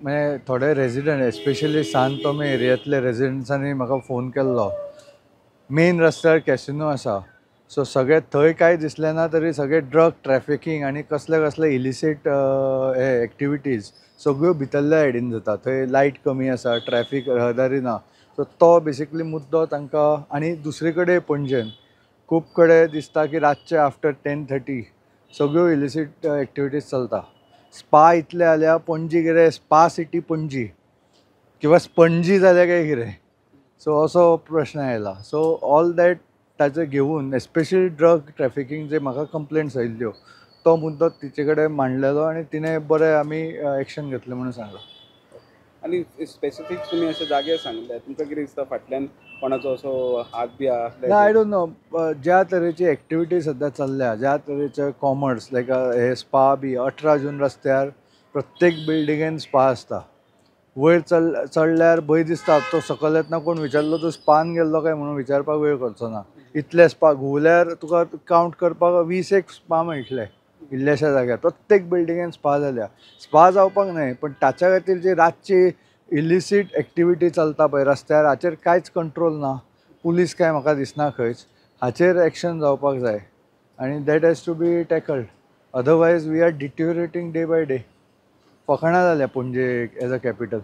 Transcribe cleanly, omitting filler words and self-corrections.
म्हणजे थोडे resident especially सांत टोमे एरियांतले रेजिडेंट्सांनी म्हाका फोन केल्लो. मेन रस्त्यार कॅसिनो आसा, सो सगळे थंय कांय दिसलें ना तरी सगळे ड्रग ट्रॅफिकींग आनी कसले कसले इलिसीट हे एक्टिविटीज सगळ्यो भितरल्या सायडीन जाता. थंय लायट कमी आसा, ट्रॅफीक रहदारी ना. सो तो बेसिकली मुद्दो तांकां. आनी दुसरे कडेन पणजेन खूब कडेन दिसता की रातचे आफ्टर 10:30 सगळ्यो इलिसीट एक्टिविटीज चलता. स्पा इतले जाल्या पणजी कितें स्पा सिटी पणजी किंवा स्पणजी जाल्या काय कितें. सो असो प्रश्न आयला. सो ऑल दॅट ताचे घेवन एस्पेशली ड्रग ट्रॅफिकींग जे म्हाका कंप्लेंट्स आयिल्ल्यो तो मुद्दो तिचे कडेन मांडलेलो आनी तिणें बरें आमी एक्शन घेतलें म्हणून सांगलां. आणि स्पेसिफीक तुमी अशे जागे सांगले, तुमकां कितें दिसता फाटल्यान कोणाचो असो हात बी आसल्यार? ना आय डोंट नो. ज्या तरेची एक्टिविटी सद्या चल्ल्या, ज्या तरेचे कॉमर्स लायक हे स्पा बी 18 जून रस्त्यार प्रत्येक बिल्डिंगेन स्पा आसता. वयर चडल्यार भंय दिसता. तो सकयल येतना कोण विचारलो तूं स्पान गेल्लो काय म्हणून विचारपाक वेळ करचो ना. इतले स्पा घुंवल्यार तुका कावंट करपाक 20 एक स्पा मेळटले इल्ल्याशा जाग्यार. प्रत्येक बिल्डिंगेन स्पा जाल्या. स्पा जावपाक न्हय पण ताच्या खातीर जी रातची इलिसीट एक्टिविटी चलता पळय रस्त्यार हाचेर कांयच कंट्रोल ना. पुलीस काय म्हाका दिसना खंयच. हाचेर एक्शन जावपाक जाय आनी that has to be tackled. Otherwise we are deteriorating day by day. फकाणां जाल्या पणजे एज अ कॅपिटल.